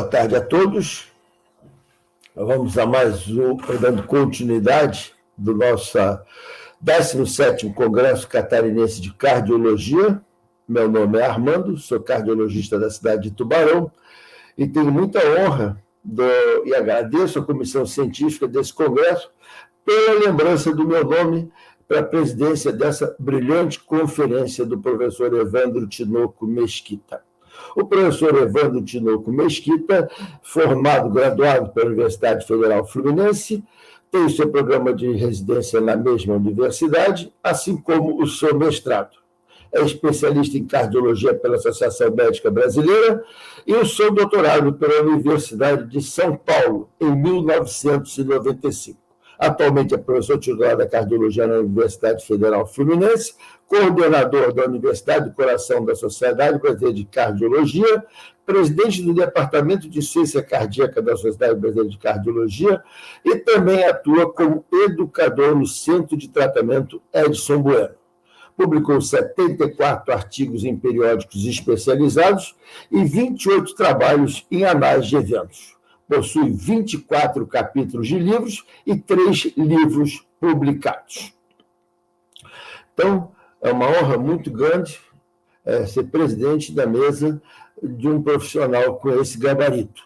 tarde a todos. Vamos a mais um, dando continuidade do nosso 17º Congresso Catarinense de Cardiologia. Meu nome é Armando, sou cardiologista da cidade de Tubarão e tenho muita honra e agradeço à comissão científica desse congresso pela lembrança do meu nome para a presidência dessa brilhante conferência do professor Evandro Tinoco Mesquita. O professor Evandro Tinoco Mesquita, graduado pela Universidade Federal Fluminense, tem o seu programa de residência na mesma universidade, assim como o seu mestrado. É especialista em cardiologia pela Associação Médica Brasileira e o seu doutorado pela Universidade de São Paulo, em 1995. Atualmente é professor titular da cardiologia na Universidade Federal Fluminense, coordenador da Universidade do Coração da Sociedade Brasileira de Cardiologia, presidente do Departamento de Ciência Cardíaca da Sociedade Brasileira de Cardiologia e também atua como educador no Centro de Tratamento Edson Bueno. Publicou 74 artigos em periódicos especializados e 28 trabalhos em análise de eventos. Possui 24 capítulos de livros e 3 livros publicados. Então, é uma honra muito grande ser presidente da mesa de um profissional com esse gabarito,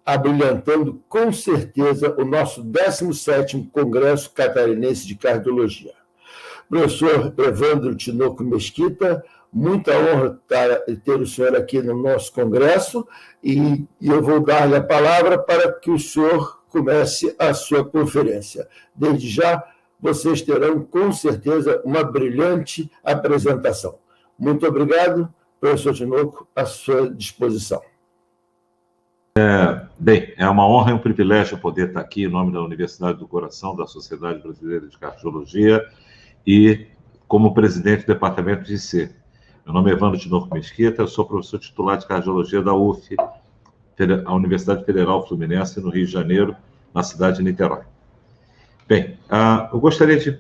abrilhantando com certeza o nosso 17º Congresso Catarinense de Cardiologia. Professor Evandro Tinoco Mesquita, muita honra ter o senhor aqui no nosso congresso e eu vou dar-lhe a palavra para que o senhor comece a sua conferência. Desde já, vocês terão, com certeza, uma brilhante apresentação. Muito obrigado, professor Tinoco, à sua disposição. Bem, é uma honra e um privilégio poder estar aqui em nome da Universidade do Coração da Sociedade Brasileira de Cardiologia e como presidente do Departamento de IC. Meu nome é Evandro Tinoco Mesquita, eu sou professor titular de Cardiologia da UF, a Universidade Federal Fluminense, no Rio de Janeiro, na cidade de Niterói. Bem, eu gostaria de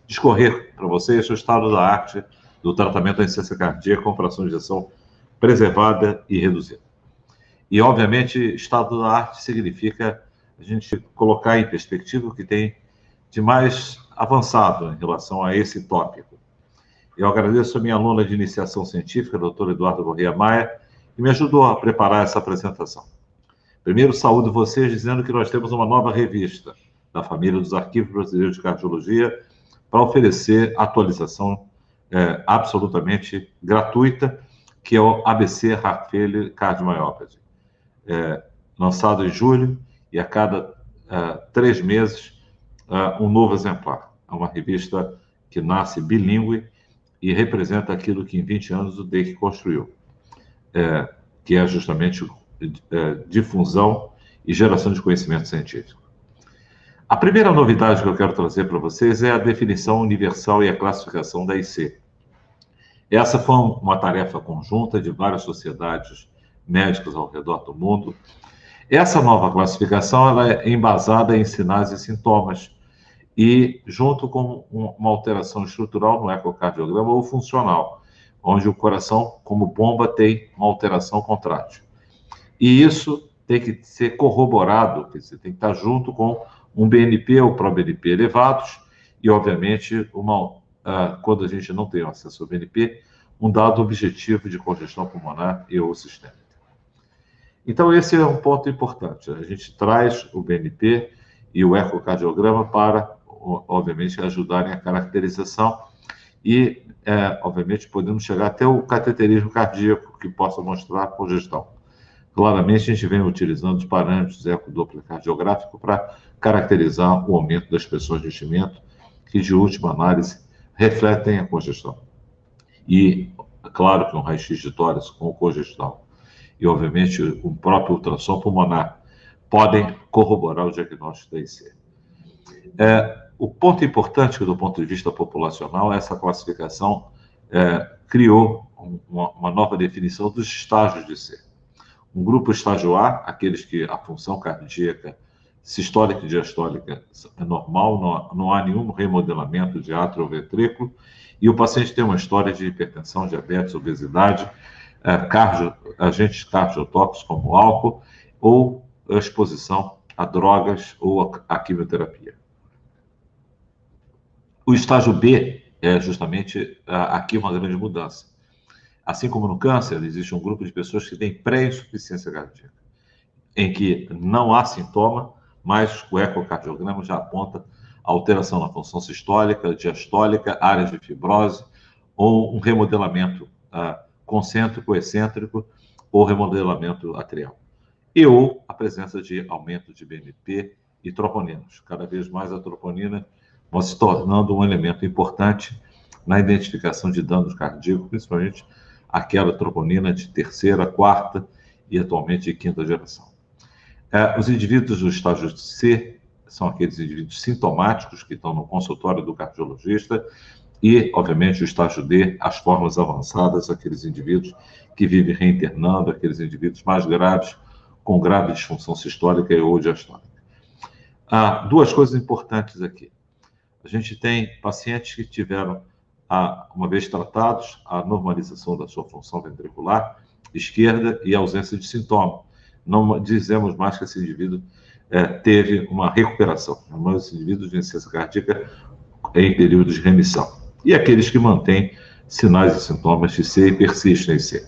discorrer para vocês o estado da arte do tratamento da insuficiência cardíaca com fração de ejeção preservada e reduzida. E, obviamente, estado da arte significa a gente colocar em perspectiva o que tem de mais avançado em relação a esse tópico. Eu agradeço a minha aluna de iniciação científica, a doutora Eduarda Corrêa Maia, que me ajudou a preparar essa apresentação. Primeiro, saúdo vocês dizendo que nós temos uma nova revista da família dos Arquivos Brasileiros de Cardiologia para oferecer atualização absolutamente gratuita, que é o ABC Heart Failure Cardiomyopathy. Lançado em julho e a cada 3 meses um novo exemplar. É uma revista que nasce bilíngue e representa aquilo que em 20 anos o DEIC construiu, que é justamente difusão e geração de conhecimento científico. A primeira novidade que eu quero trazer para vocês é a definição universal e a classificação da IC. Essa foi uma tarefa conjunta de várias sociedades médicas ao redor do mundo. Essa nova classificação ela é embasada em sinais e sintomas e junto com uma alteração estrutural no ecocardiograma ou funcional, onde o coração, como bomba, tem uma alteração contrátil. E isso tem que ser corroborado, quer dizer, tem que estar junto com um BNP ou pró-BNP elevados e, obviamente, quando a gente não tem acesso ao BNP, um dado objetivo de congestão pulmonar e ou sistêmica. Então, esse é um ponto importante. A gente traz o BNP e o ecocardiograma para, obviamente, ajudarem a caracterização e, obviamente, podemos chegar até o cateterismo cardíaco que possa mostrar a congestão. Claramente, a gente vem utilizando os parâmetros ecodoppler cardiográfico para caracterizar o aumento das pressões de enchimento, que, de última análise, refletem a congestão. E, claro que um raio-x de tórax com congestão e, obviamente, o próprio ultrassom pulmonar podem corroborar o diagnóstico da IC. O ponto importante, do ponto de vista populacional, essa classificação criou uma nova definição dos estágios de IC. Um grupo estágio A, aqueles que a função cardíaca sistólica e diastólica é normal, não há nenhum remodelamento de átrio ou ventrículo, e o paciente tem uma história de hipertensão, diabetes, obesidade, agentes cardiotóxicos como álcool ou a exposição a drogas ou a quimioterapia. O estágio B é justamente aqui uma grande mudança. Assim como no câncer, existe um grupo de pessoas que têm pré-insuficiência cardíaca, em que não há sintoma, mas o ecocardiograma já aponta alteração na função sistólica, diastólica, áreas de fibrose, ou um remodelamento concêntrico, excêntrico, ou remodelamento atrial. Ou a presença de aumento de BNP e troponinas. Cada vez mais a troponina vai se tornando um elemento importante na identificação de danos cardíacos, principalmente aquela troponina de terceira, quarta e atualmente de quinta geração. Os indivíduos do estágio C são aqueles indivíduos sintomáticos que estão no consultório do cardiologista e, obviamente, o estágio D, as formas avançadas, aqueles indivíduos que vivem reinternando, aqueles indivíduos mais graves, com grave disfunção sistólica ou diastólica. Há duas coisas importantes aqui. A gente tem pacientes que tiveram, uma vez tratados, a normalização da sua função ventricular esquerda e a ausência de sintoma. Não dizemos mais que esse indivíduo teve uma recuperação, mas os indivíduos de insuficiência cardíaca em período de remissão. E aqueles que mantêm sinais e sintomas de C e persistem em C.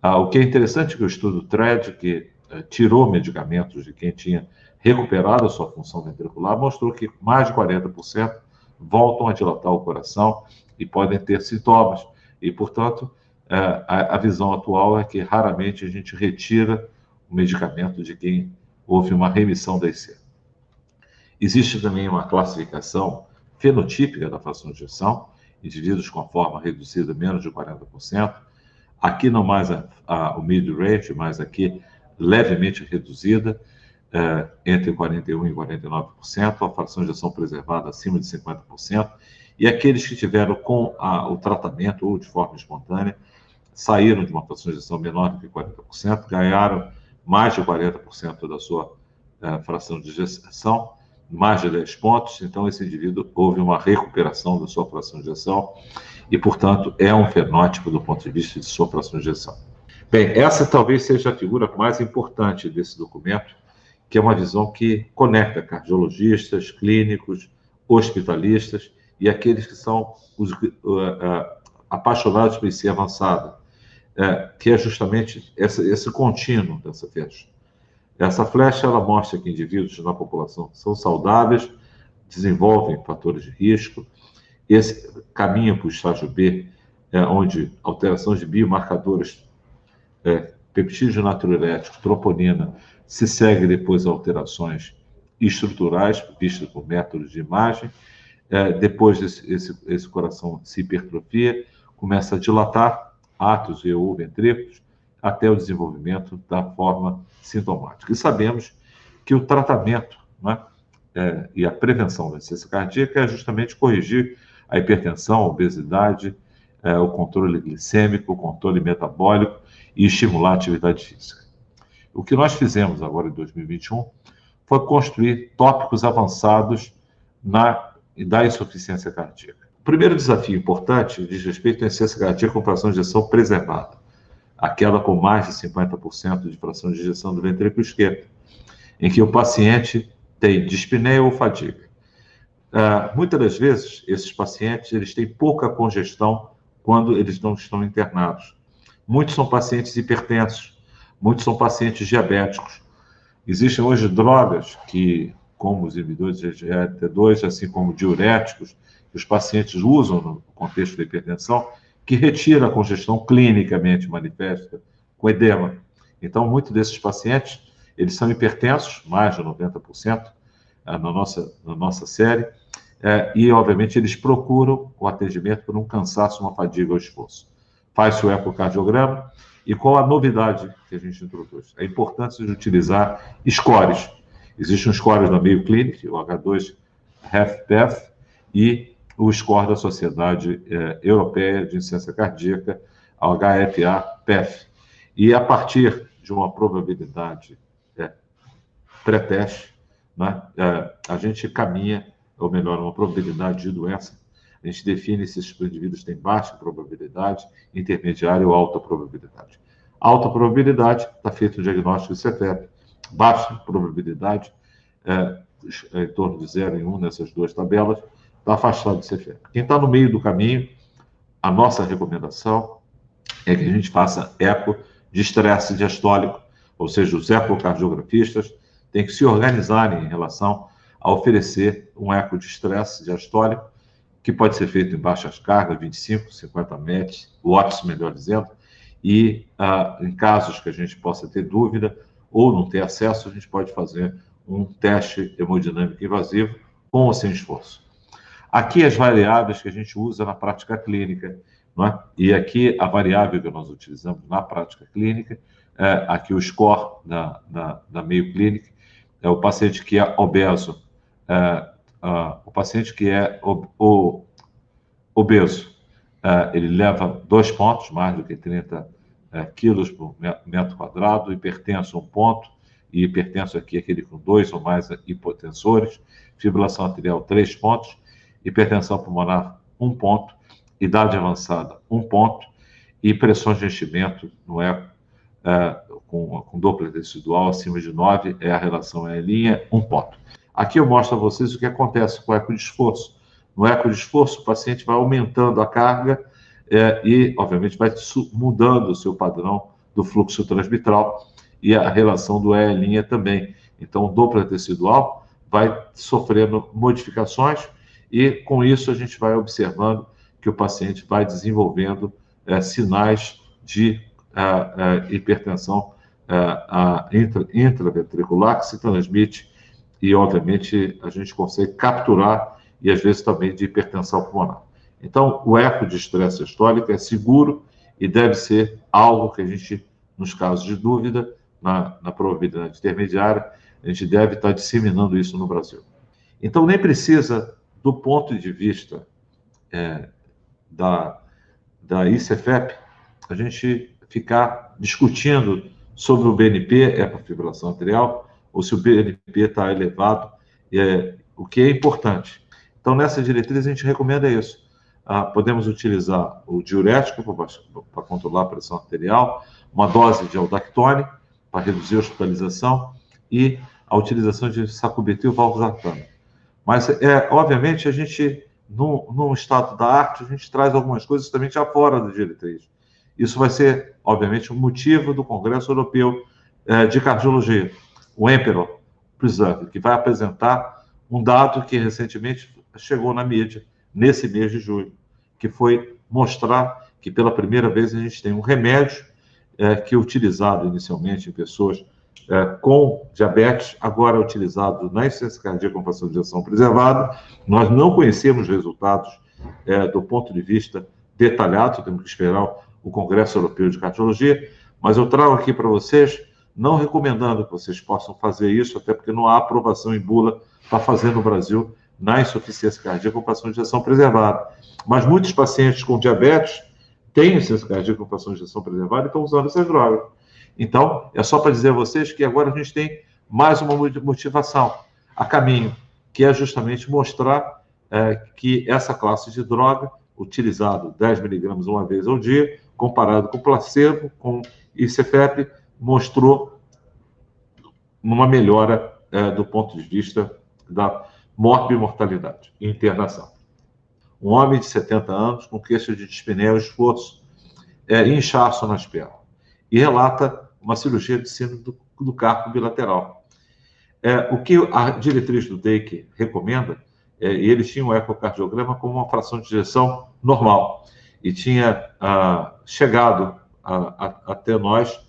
O que é interessante é que o estudo TRED, que tirou medicamentos de quem tinha recuperado a sua função ventricular, mostrou que mais de 40% voltam a dilatar o coração e podem ter sintomas. E, portanto, a visão atual é que raramente a gente retira o medicamento de quem houve uma remissão da IC. Existe também uma classificação fenotípica da fração de ejeção, indivíduos com a forma reduzida menos de 40%, aqui não mais o mid-range, mas aqui levemente reduzida, entre 41% e 49%, a fração de ejeção preservada acima de 50%, e aqueles que tiveram com o tratamento ou de forma espontânea, saíram de uma fração de ejeção menor do que 40%, ganharam mais de 40% da sua fração de ejeção, mais de 10 pontos, então esse indivíduo houve uma recuperação da sua fração de ejeção e, portanto, é um fenótipo do ponto de vista de sua fração de ejeção. Bem, essa talvez seja a figura mais importante desse documento, que é uma visão que conecta cardiologistas, clínicos, hospitalistas e aqueles que são os apaixonados por IC avançada, que é justamente esse contínuo dessa flecha. Essa flecha, ela mostra que indivíduos na população são saudáveis, desenvolvem fatores de risco, esse caminho para o estágio B, onde alterações de biomarcadores, peptídeos natriuréticos, troponina, se segue depois a alterações estruturais, vistas por métodos de imagem, depois esse coração se hipertrofia, começa a dilatar, átrios e ou ventrículos, até o desenvolvimento da forma sintomática. E sabemos que o tratamento, né, e a prevenção da insuficiência cardíaca é justamente corrigir a hipertensão, a obesidade, o controle glicêmico, o controle metabólico e estimular a atividade física. O que nós fizemos agora em 2021 foi construir tópicos avançados da insuficiência cardíaca. O primeiro desafio importante diz respeito à insuficiência cardíaca com fração de ejeção preservada, aquela com mais de 50% de fração de ejeção do ventrículo esquerdo, em que o paciente tem dispneia ou fadiga. Muitas das vezes, esses pacientes eles têm pouca congestão quando eles não estão internados. Muitos são pacientes hipertensos, muitos são pacientes diabéticos. Existem hoje drogas que, como os inibidores de SGLT2, assim como diuréticos, que os pacientes usam no contexto da hipertensão, que retira a congestão clinicamente manifesta com edema. Então, muitos desses pacientes, eles são hipertensos, mais de 90% na nossa série, e, obviamente, eles procuram o atendimento por um cansaço, uma fadiga ou esforço. Faz-se o ecocardiograma, e qual a novidade que a gente introduz? A importância de utilizar scores. Existem scores da Mayo Clinic, o H2-HFpEF, e o score da Sociedade Europeia de Insuficiência Cardíaca, a HFA-PEF. E a partir de uma probabilidade pré-teste, né, a gente caminha, ou melhor, uma probabilidade de doença. A gente define se esses indivíduos têm baixa probabilidade, intermediária ou alta probabilidade. Alta probabilidade, está feito o diagnóstico de CETEP. Baixa probabilidade, em torno de 0 e 1 nessas duas tabelas, está afastado de CETEP. Quem está no meio do caminho, a nossa recomendação é que a gente faça eco de estresse diastólico, ou seja, os ecocardiografistas têm que se organizarem em relação a oferecer um eco de estresse diastólico, que pode ser feito em baixas cargas, 25, 50 watts, melhor dizendo, e em casos que a gente possa ter dúvida ou não ter acesso, a gente pode fazer um teste hemodinâmico invasivo com ou sem esforço. Aqui as variáveis que a gente usa na prática clínica, não é? E aqui a variável que nós utilizamos na prática clínica, aqui o score da Mayo Clinic, é o paciente que é obeso, o paciente que é obeso, ele leva 2 pontos, mais do que 30 quilos por metro quadrado, hipertenso 1 ponto, e hipertenso aqui é aquele com 2 ou mais hipotensores, fibrilação arterial 3 pontos, hipertensão pulmonar 1 ponto, idade avançada 1 ponto, e pressões de enchimento no eco com Doppler tecidual acima de 9, a relação é linha 1 ponto. Aqui eu mostro a vocês o que acontece com o eco de esforço. No eco de esforço, o paciente vai aumentando a carga e, obviamente, vai mudando o seu padrão do fluxo transmitral e a relação do E' também. Então, o Doppler tecidual vai sofrendo modificações e, com isso, a gente vai observando que o paciente vai desenvolvendo sinais de hipertensão intraventricular que se transmite e, obviamente, a gente consegue capturar e, às vezes, também de hipertensão pulmonar. Então, o eco de estresse sistólico é seguro e deve ser algo que a gente, nos casos de dúvida, na probabilidade intermediária, a gente deve estar disseminando isso no Brasil. Então, nem precisa, do ponto de vista da ICFEP, a gente ficar discutindo sobre o BNP, ecofibrilação arterial, ou se o BNP está elevado, o que é importante. Então, nessa diretriz, a gente recomenda isso. Podemos utilizar o diurético para controlar a pressão arterial, uma dose de aldactone para reduzir a hospitalização e a utilização de sacubitril valsartano. Mas, obviamente, a gente, num estado da arte, a gente traz algumas coisas também já fora da diretriz. Isso vai ser, obviamente, o motivo do Congresso Europeu de Cardiologia, o Emperor Preserve, que vai apresentar um dado que recentemente chegou na mídia, nesse mês de julho, que foi mostrar que pela primeira vez a gente tem um remédio que é utilizado inicialmente em pessoas com diabetes, agora é utilizado na insuficiência cardíaca com fração de ejeção preservada. Nós não conhecemos resultados do ponto de vista detalhado, temos que esperar o Congresso Europeu de Cardiologia, mas eu trago aqui para vocês, não recomendando que vocês possam fazer isso, até porque não há aprovação em bula para fazer no Brasil na insuficiência cardíaca com fração de ejeção preservada. Mas muitos pacientes com diabetes têm insuficiência cardíaca com fração de ejeção preservada e estão usando essas drogas. Então, é só para dizer a vocês que agora a gente tem mais uma motivação a caminho, que é justamente mostrar que essa classe de droga, utilizado 10 miligramas uma vez ao dia, comparado com placebo, com ICFEP, mostrou uma melhora do ponto de vista da morbimortalidade e internação. Um homem de 70 anos com queixa de dispneia ao esforço e inchaço nas pernas. E relata uma cirurgia de síndrome do carpo bilateral. O que a diretriz do DEIC recomenda, e eles tinham o ecocardiograma como uma fração de ejeção normal, e tinha chegado até nós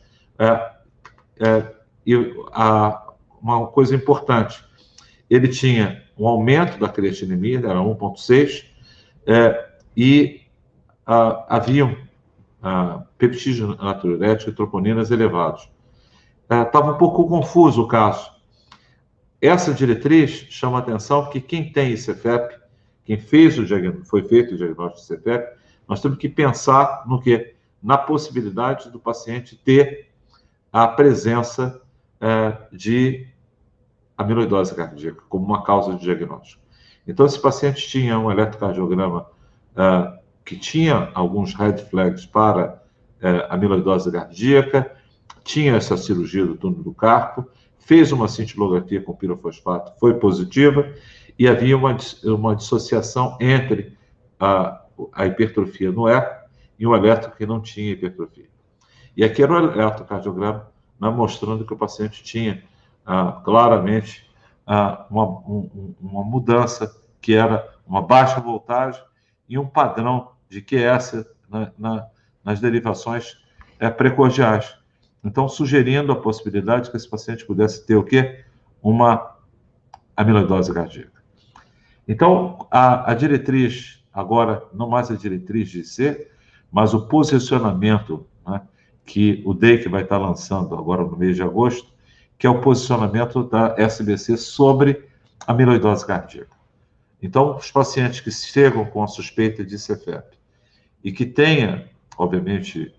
uma coisa importante. Ele tinha um aumento da creatinemia, era 1,6, e haviam peptídeo natriurético e troponinas elevados. Estava um pouco confuso o caso. Essa diretriz chama a atenção porque quem tem ICFEP, quem foi feito o diagnóstico de ICFEP, nós temos que pensar no quê? Na possibilidade do paciente ter a presença de amiloidose cardíaca como uma causa de diagnóstico. Então, esse paciente tinha um eletrocardiograma que tinha alguns red flags para amiloidose cardíaca, tinha essa cirurgia do túnel do carpo, fez uma cintilografia com pirofosfato, foi positiva, e havia uma dissociação entre a hipertrofia no eco e um eletro que não tinha hipertrofia. E aqui era o eletrocardiograma, né, mostrando que o paciente tinha claramente uma mudança, que era uma baixa voltagem e um padrão de QS nas derivações precordiais. Então, sugerindo a possibilidade que esse paciente pudesse ter o quê? Uma amiloidose cardíaca. Então, a diretriz, agora, não mais a diretriz de IC, mas o posicionamento, né, que o DEIC vai estar lançando agora no mês de agosto, que é o posicionamento da SBC sobre a amiloidose cardíaca. Então, os pacientes que chegam com a suspeita de CFEP e que tenha, obviamente,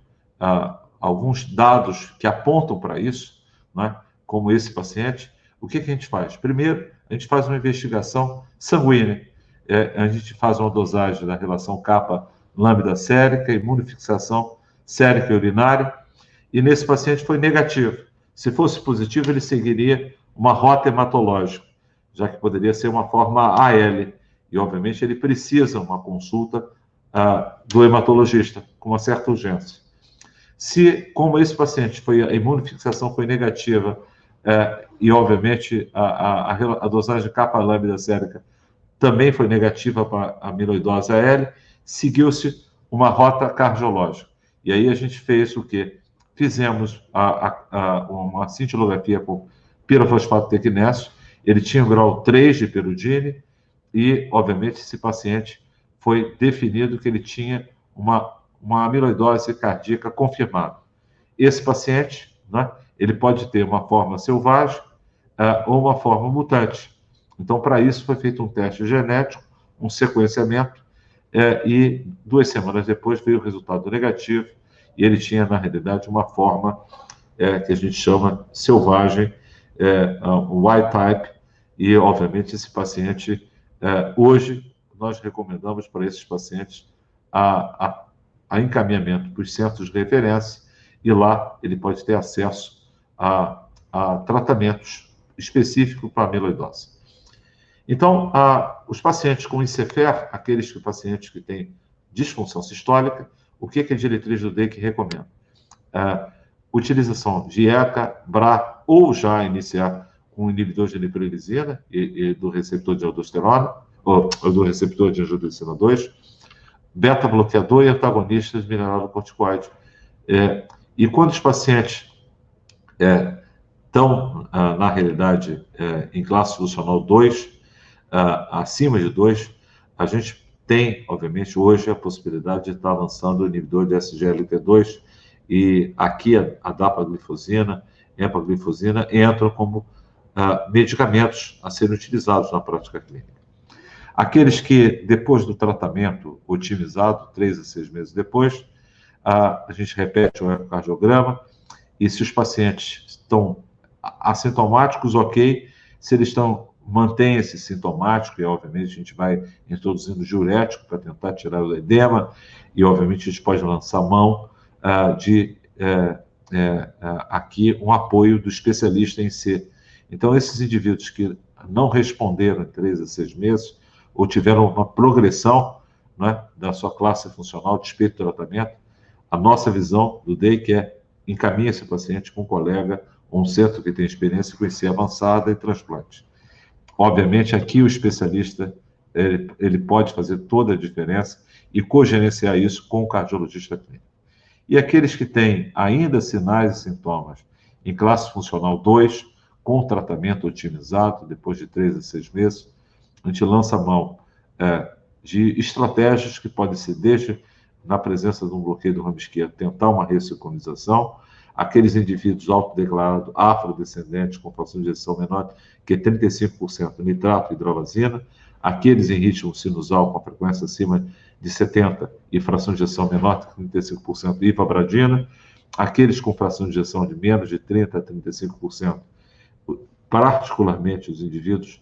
alguns dados que apontam para isso, né, como esse paciente, o que a gente faz? Primeiro, a gente faz uma investigação sanguínea. A gente faz uma dosagem da relação kappa-lambda sérica, imunofixação sérica e urinária, e nesse paciente foi negativo. Se fosse positivo, ele seguiria uma rota hematológica, já que poderia ser uma forma AL, e obviamente ele precisa uma consulta do hematologista com uma certa urgência. Se, como esse paciente, a imunofixação foi negativa, e obviamente a dosagem de kappa-lambda sérica também foi negativa para a amiloidose AL, seguiu-se uma rota cardiológica. E aí a gente fez o quê? Fizemos uma cintilografia com pirofosfato tecnésio, ele tinha o grau 3 de Perudini, e, obviamente, esse paciente foi definido que ele tinha uma amiloidose cardíaca confirmada. Esse paciente, né, ele pode ter uma forma selvagem ou uma forma mutante. Então, para isso, foi feito um teste genético, um sequenciamento, e 2 semanas depois veio o resultado negativo, e ele tinha, na realidade, uma forma que a gente chama selvagem, wild type, e, obviamente, esse paciente, hoje, nós recomendamos para esses pacientes a encaminhamento para os centros de referência, e lá ele pode ter acesso a tratamentos específicos para a amiloidose. Então, os pacientes com ICFER, aqueles pacientes que têm disfunção sistólica, o que a diretriz do DEIC recomenda? Utilização de ECA, BRA, ou já iniciar com inibidor de neprilisina e do receptor de aldosterona, ou do receptor de angiotensina 2, beta-bloqueador e antagonistas de mineralocorticoide. E quando os pacientes estão, na realidade, em classe funcional 2, acima de 2, a gente tem, obviamente, hoje a possibilidade de estar lançando o inibidor de SGLT2, e aqui a dapaglifosina, empaglifosina entram como medicamentos a serem utilizados na prática clínica. Aqueles que, depois do tratamento otimizado, 3 a 6 meses depois, a gente repete o ecocardiograma, e se os pacientes estão assintomáticos, ok. Se eles mantêm esse sintomático, e obviamente a gente vai introduzindo diurético para tentar tirar o edema, e obviamente a gente pode lançar mão aqui um apoio do especialista em si. Então, esses indivíduos que não responderam em 3 a 6 meses, ou tiveram uma progressão, né, da sua classe funcional, despeito do tratamento, a nossa visão do DEIC encaminha esse paciente com um colega ou um centro que tem experiência com IC avançada e transplante. Obviamente, aqui o especialista ele pode fazer toda a diferença e cogerenciar isso com o cardiologista clínico. E aqueles que têm ainda sinais e sintomas em classe funcional 2, com tratamento otimizado, depois de 3 a 6 meses, a gente lança a mão de estratégias que podem ser, desde na presença de um bloqueio do ramo esquerdo, tentar uma ressincronização, aqueles indivíduos autodeclarados afrodescendentes com fração de ejeção menor que 35% nitrato e hidrovazina, aqueles em ritmo sinusal com a frequência acima de 70 e fração de ejeção menor que 35% ipabradina, aqueles com fração de ejeção de menos de 30 a 35%, particularmente os indivíduos,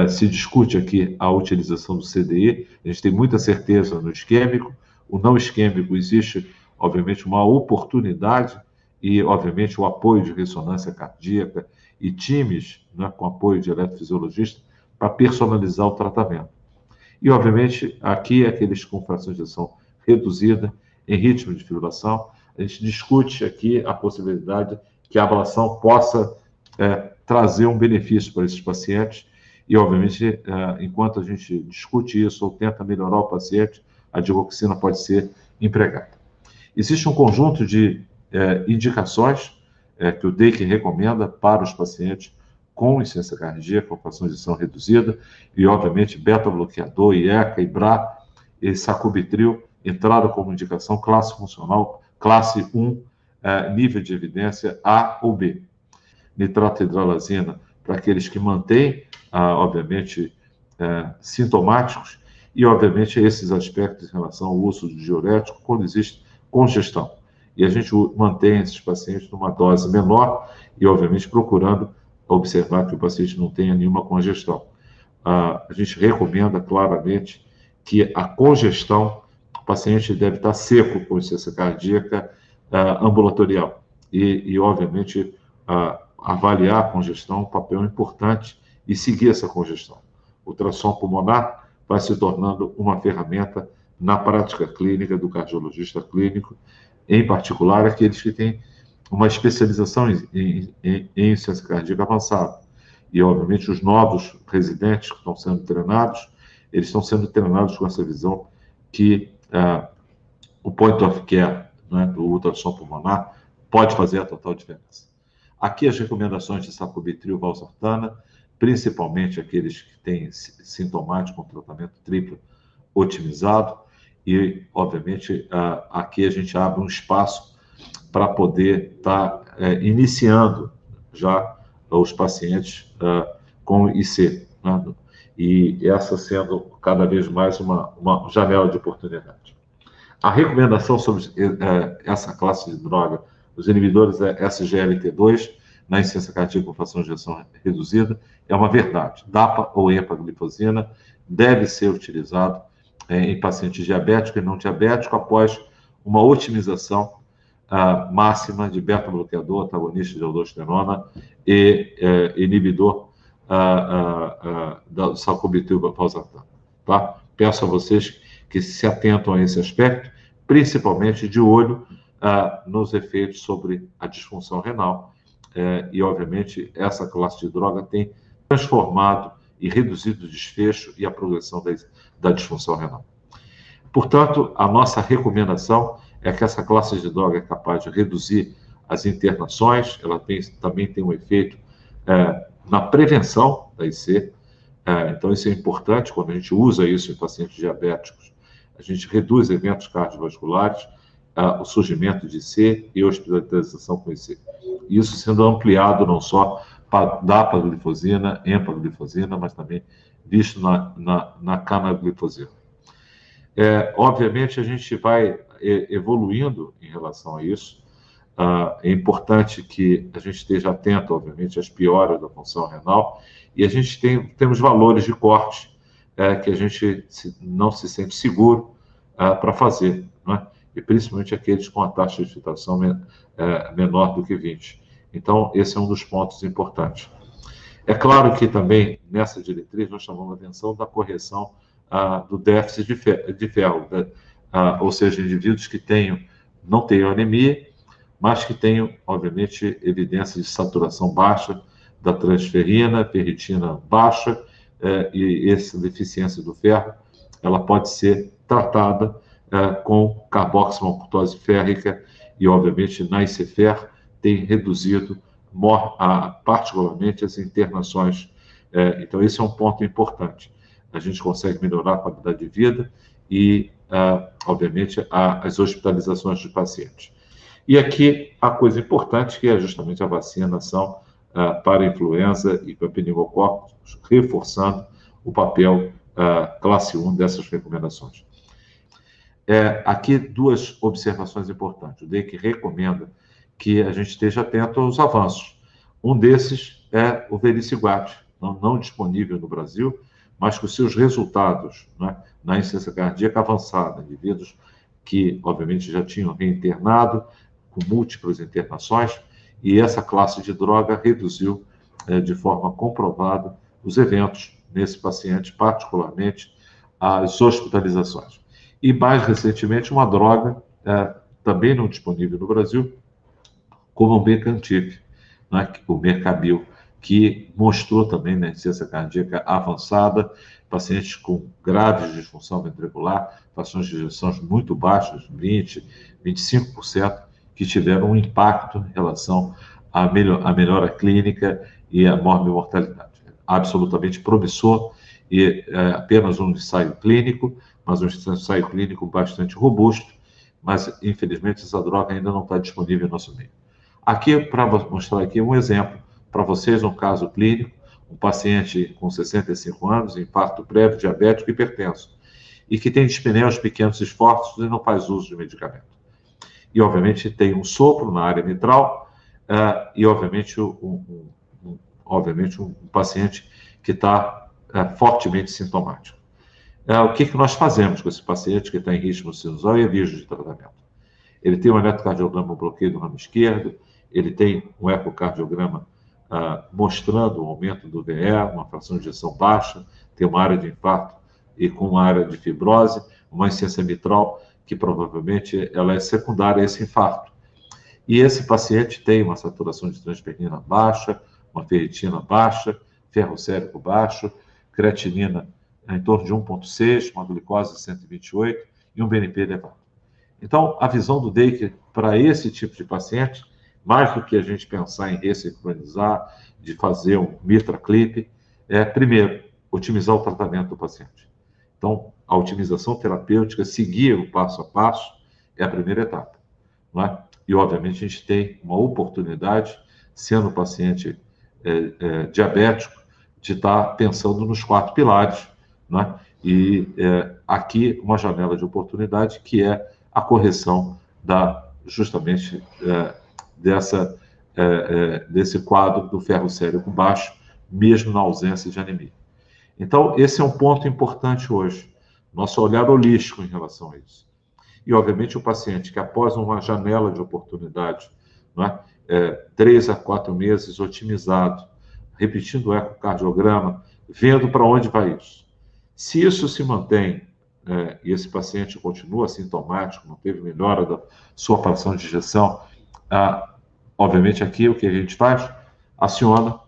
se discute aqui a utilização do CDI, a gente tem muita certeza no isquêmico, o não isquêmico existe obviamente, uma oportunidade e, obviamente, o apoio de ressonância cardíaca e times, né, com apoio de eletrofisiologista para personalizar o tratamento. E, obviamente, aqui, aqueles com fração de ejeção reduzida, em ritmo de fibrilação, a gente discute aqui a possibilidade que a ablação possa trazer um benefício para esses pacientes e, obviamente, enquanto a gente discute isso ou tenta melhorar o paciente, a digoxina pode ser empregada. Existe um conjunto de indicações que o DEIC recomenda para os pacientes com insuficiência cardíaca, com fração de ejeção reduzida, e, obviamente, beta-bloqueador, IECA, IBRA e sacubitril entraram como indicação classe funcional, classe 1, nível de evidência A ou B. Nitrato hidralazina para aqueles que mantêm, obviamente, sintomáticos, e, obviamente, esses aspectos em relação ao uso de diurético quando existe congestão. E a gente mantém esses pacientes numa dose menor e, obviamente, procurando observar que o paciente não tenha nenhuma congestão. A gente recomenda claramente que a congestão, o paciente deve estar seco com insuficiência cardíaca ambulatorial. E obviamente, avaliar a congestão é um papel importante e seguir essa congestão. O ultrassom pulmonar vai se tornando uma ferramenta na prática clínica do cardiologista clínico, em particular aqueles que têm uma especialização em insuficiência cardíaca avançada. E, obviamente, os novos residentes que estão sendo treinados, eles estão sendo treinados com essa visão que o point of care, né, do ultrassom pulmonar pode fazer a total diferença. Aqui as recomendações de sacubitril, valsartana, principalmente aqueles que têm sintomático com tratamento triplo otimizado, e, obviamente, aqui a gente abre um espaço para poder estar iniciando já os pacientes com IC, né? E essa sendo cada vez mais uma janela de oportunidade. A recomendação sobre essa classe de droga, os inibidores SGLT2, na insuficiência cardíaca com fração de ejeção reduzida, é uma verdade. DAPA ou empaglifosina deve ser utilizado em pacientes diabéticos e não diabéticos após uma otimização máxima de beta-bloqueador, antagonista de aldosterona e inibidor da sacubitril valsartana. Tá? Peço a vocês que se atentam a esse aspecto, principalmente de olho nos efeitos sobre a disfunção renal. E, obviamente, essa classe de droga tem transformado e reduzido o desfecho e a progressão da disfunção renal. Portanto, a nossa recomendação é que essa classe de droga é capaz de reduzir as internações, ela também tem um efeito na prevenção da IC, então isso é importante quando a gente usa isso em pacientes diabéticos. A gente reduz eventos cardiovasculares, o surgimento de IC e hospitalização com IC. Isso sendo ampliado não só para dapaglifosina, empaglifosina, mas também visto na canaglifosina. Obviamente, a gente vai evoluindo em relação a isso. É importante que a gente esteja atento, obviamente, às pioras da função renal, e a gente temos valores de corte que a gente não se sente seguro para fazer, né? E principalmente aqueles com a taxa de filtração menor do que 20. Então, esse é um dos pontos importantes. É claro que também, nessa diretriz, nós chamamos a atenção da correção do déficit de ferro, ou seja, indivíduos que não tenham anemia, mas que tenham, obviamente, evidência de saturação baixa da transferrina, ferritina baixa, e essa deficiência do ferro, ela pode ser tratada com carboximaltose férrica e, obviamente, na ICFER tem reduzido particularmente as internações. Então, esse é um ponto importante. A gente consegue melhorar a qualidade de vida e, obviamente, as hospitalizações dos pacientes. E aqui, a coisa importante, que é justamente a vacinação para a influenza e para pneumococos, reforçando o papel classe 1 dessas recomendações. Aqui, duas observações importantes. O DEIC recomenda que a gente esteja atento aos avanços. Um desses é o vericiguat, não disponível no Brasil, mas com seus resultados, né, na insuficiência cardíaca avançada, indivíduos que, obviamente, já tinham reinternado, com múltiplas internações, e essa classe de droga reduziu de forma comprovada os eventos nesse paciente, particularmente as hospitalizações. E, mais recentemente, uma droga também não disponível no Brasil, como o Mecansib, né, o Mercabil, que mostrou também na insuficiência cardíaca avançada, pacientes com graves disfunção ventricular, frações de ejeção muito baixas, 20%, 25%, que tiveram um impacto em relação à melhora clínica e à mortalidade. Absolutamente promissor e apenas um ensaio clínico, mas um ensaio clínico bastante robusto, mas infelizmente essa droga ainda não está disponível no nosso meio. Aqui, para mostrar aqui um exemplo para vocês, um caso clínico, um paciente com 65 anos, infarto prévio, diabético e hipertenso, e que tem dispneia aos pequenos esforços e não faz uso de medicamento. E, obviamente, tem um sopro na área mitral e, obviamente, um paciente que está fortemente sintomático. O que nós fazemos com esse paciente que está em ritmo sinusal e é virgem de tratamento? Ele tem um eletrocardiograma, um bloqueio do ramo esquerdo, ele tem um ecocardiograma mostrando o aumento do VE, uma fração de ejeção baixa, tem uma área de infarto e com uma área de fibrose, uma insuficiência mitral que provavelmente ela é secundária a esse infarto. E esse paciente tem uma saturação de transferrina baixa, uma ferritina baixa, ferro sérico baixo, creatinina em torno de 1,6, uma glicose de 128 e um BNP elevado. Então, a visão do Dake para esse tipo de paciente, mais do que a gente pensar em ressincronizar, de fazer um mitra clip, primeiro, otimizar o tratamento do paciente. Então, a otimização terapêutica, seguir o passo a passo, é a primeira etapa. Não é? E, obviamente, a gente tem uma oportunidade, sendo paciente diabético, de estar pensando nos 4 pilares, não é? E aqui uma janela de oportunidade que é a correção justamente desse quadro do ferro sérico baixo, mesmo na ausência de anemia. Então, esse é um ponto importante hoje, nosso olhar holístico em relação a isso. E, obviamente, o paciente que após uma janela de oportunidade, não é? 3 a 4 meses otimizado, repetindo o ecocardiograma, vendo para onde vai isso. Se isso se mantém e esse paciente continua sintomático, não teve melhora da sua fração de ejeção, obviamente aqui o que a gente faz? Aciona,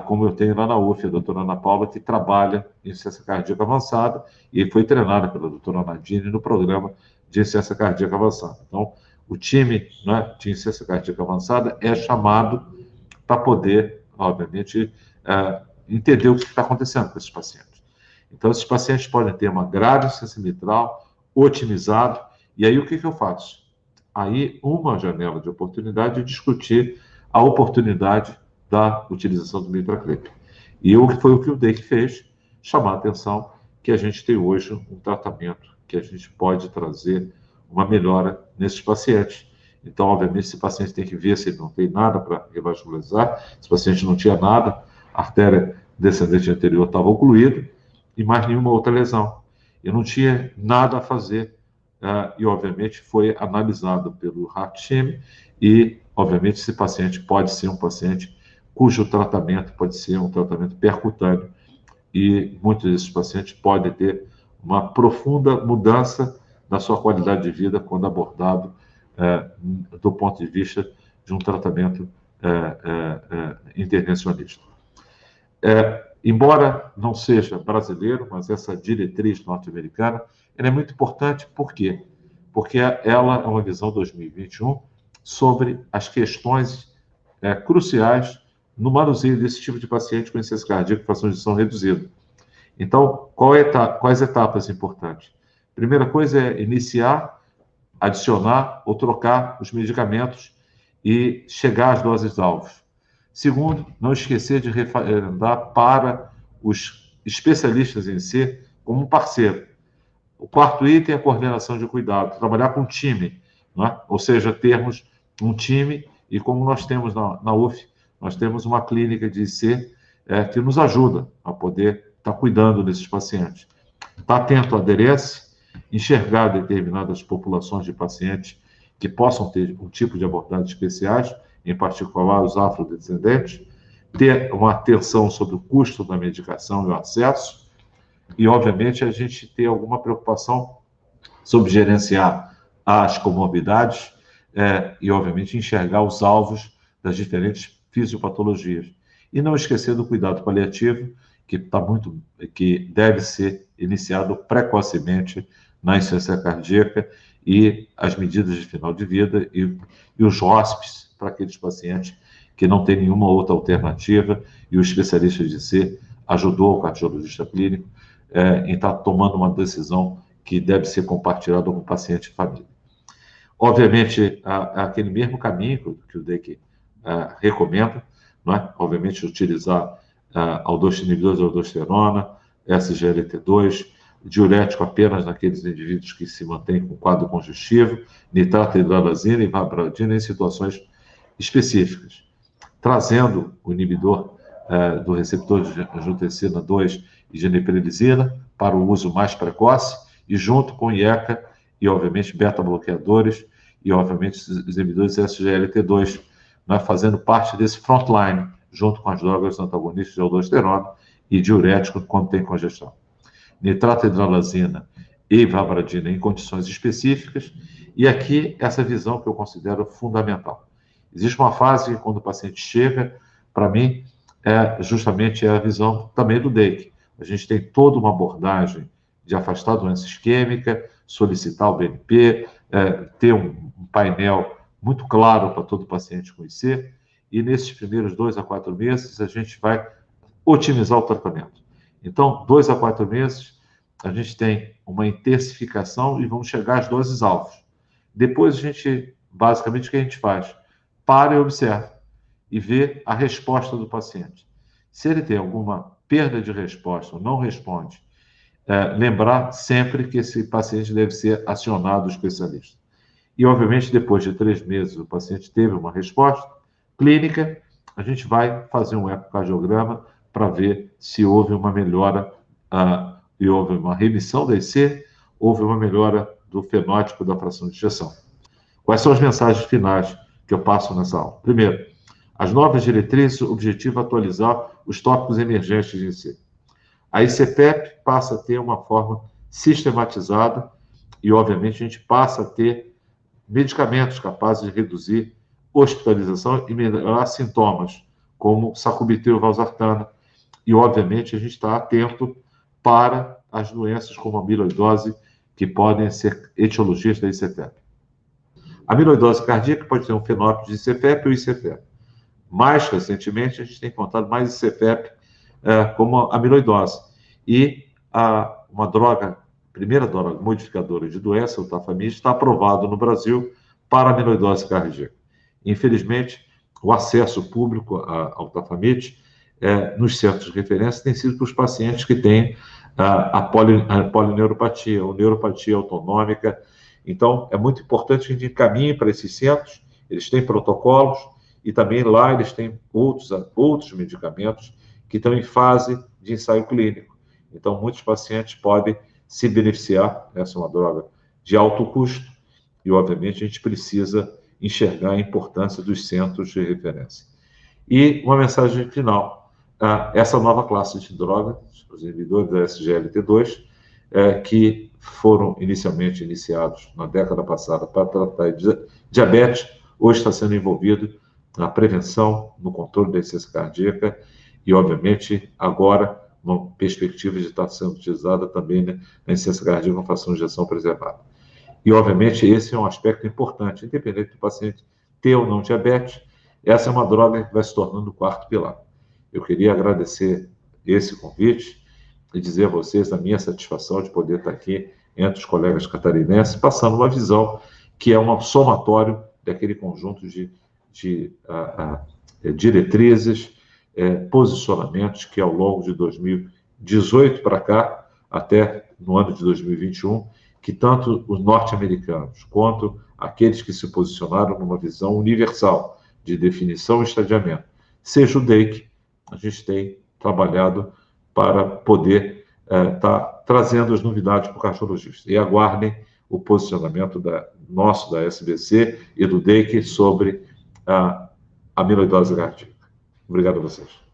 como eu tenho lá na UF, a doutora Ana Paula, que trabalha em insuficiência cardíaca avançada e foi treinada pela doutora Nadine no programa de insuficiência cardíaca avançada. Então, o time, né, de insuficiência cardíaca avançada é chamado para poder, obviamente, entender o que está acontecendo com esses pacientes. Então, esses pacientes podem ter uma grave insuficiência mitral, otimizado, e aí o que eu faço? Aí, uma janela de oportunidade de discutir a oportunidade da utilização do MitraClip. E foi o que o Dake fez, chamar a atenção que a gente tem hoje um tratamento que a gente pode trazer uma melhora nesses pacientes. Então, obviamente, esse paciente tem que ver se ele não tem nada para revascularizar, se o paciente não tinha nada, a artéria descendente anterior estava ocluída, e mais nenhuma outra lesão. Eu não tinha nada a fazer, e, obviamente, foi analisado pelo Hakim, e, obviamente, esse paciente pode ser um paciente cujo tratamento pode ser um tratamento percutâneo, e muitos desses pacientes podem ter uma profunda mudança na sua qualidade de vida quando abordado do ponto de vista de um tratamento intervencionista. Embora não seja brasileiro, mas essa diretriz norte-americana, ela é muito importante, por quê? Porque ela é uma visão 2021 sobre as questões cruciais no manuseio desse tipo de paciente com insuficiência cardíaca e fração de ejeção reduzida. Então, quais etapas importantes? Primeira coisa é iniciar, adicionar ou trocar os medicamentos e chegar às doses-alvos. Segundo, não esquecer de recomendar para os especialistas em si como um parceiro. O quarto item é a coordenação de cuidado, trabalhar com time, não é? Ou seja, termos um time, e como nós temos na UF, nós temos uma clínica de IC que nos ajuda a poder estar cuidando desses pacientes. Está atento à aderência enxergar determinadas populações de pacientes que possam ter um tipo de abordagens especiais, em particular os afrodescendentes, ter uma atenção sobre o custo da medicação e o acesso, e, obviamente, a gente ter alguma preocupação sobre gerenciar as comorbidades e, obviamente, enxergar os alvos das diferentes fisiopatologias. E não esquecer do cuidado paliativo, que deve ser iniciado precocemente na insuficiência cardíaca, e as medidas de final de vida e os hóspedes para aqueles pacientes que não têm nenhuma outra alternativa, e o especialista de IC ajudou o cardiologista clínico em estar tomando uma decisão que deve ser compartilhada com o paciente e família. Obviamente, aquele mesmo caminho que o DEIC recomenda, não é? Obviamente, utilizar inibidores de aldosterona, SGLT2, diurético apenas naqueles indivíduos que se mantêm com quadro congestivo, nitrato de hidralazina e vabradina em situações específicas, trazendo o inibidor do receptor de angiotensina 2 e geniperilizina para o uso mais precoce, e junto com IECA e, obviamente, beta-bloqueadores e, obviamente, os inibidores SGLT2, fazendo parte desse frontline, junto com as drogas antagonistas de aldosterona e diurético quando tem congestão. Nitrato de hidralazina e vabradina em condições específicas, e aqui essa visão que eu considero fundamental. Existe uma fase que, quando o paciente chega, para mim, justamente a visão também do DEIC. A gente tem toda uma abordagem de afastar a doença isquêmica, solicitar o BNP, ter um painel muito claro para todo paciente conhecer, e nesses primeiros 2 a 4 meses a gente vai otimizar o tratamento. Então, 2 a 4 meses, a gente tem uma intensificação e vamos chegar às doses alvos. Depois, basicamente, o que a gente faz? Para e observa, e vê a resposta do paciente. Se ele tem alguma perda de resposta ou não responde, lembrar sempre que esse paciente deve ser acionado o especialista. E, obviamente, depois de 3 meses, o paciente teve uma resposta clínica, a gente vai fazer um ecocardiograma para ver se houve uma melhora, e houve uma remissão da IC, houve uma melhora do fenótipo da fração de ejeção. Quais são as mensagens finais que eu passo nessa aula? Primeiro, as novas diretrizes, o objetivo é atualizar os tópicos emergentes de IC. A ICPEP passa a ter uma forma sistematizada e, obviamente, a gente passa a ter medicamentos capazes de reduzir hospitalização e melhorar sintomas, como sacubitril valsartana. E, obviamente, a gente está atento para as doenças como a amiloidose, que podem ser etiologias da ICPEP. A amiloidose cardíaca pode ter um fenótipo de ICPEP ou ICPEP. Mais recentemente, a gente tem encontrado mais ICPEP como amiloidose. E primeira droga modificadora de doença, o tafamide, está aprovado no Brasil para amiloidose cardíaca. Infelizmente, o acesso público ao tafamide nos centros de referência tem sido para os pacientes que têm a polineuropatia, ou neuropatia autonômica. Então, é muito importante que a gente encaminhe para esses centros, eles têm protocolos, e também lá eles têm outros medicamentos que estão em fase de ensaio clínico. Então, muitos pacientes podem se beneficiar. Essa é uma droga de alto custo e, obviamente, a gente precisa enxergar a importância dos centros de referência. E uma mensagem final. Essa nova classe de drogas, os inibidores da SGLT2, que foram inicialmente iniciados na década passada para tratar de diabetes, hoje está sendo envolvido na prevenção, no controle da insuficiência cardíaca e, obviamente, agora, uma perspectiva de estar sendo utilizada também na insuficiência cardíaca com fração de ejeção preservada. E, obviamente, esse é um aspecto importante, independente do paciente ter ou não diabetes, essa é uma droga que vai se tornando o 4º pilar. Eu queria agradecer esse convite e dizer a vocês a minha satisfação de poder estar aqui entre os colegas catarinenses, passando uma visão que é um somatório daquele conjunto de diretrizes, posicionamentos que ao longo de 2018 para cá, até no ano de 2021, que tanto os norte-americanos quanto aqueles que se posicionaram numa visão universal de definição e estadiamento, seja o DEIC, a gente tem trabalhado para poder estar trazendo as novidades para o cardiologista. E aguardem o posicionamento nosso, da SBC e do DEIC sobre a amiloidose cardíaca. Obrigado a vocês.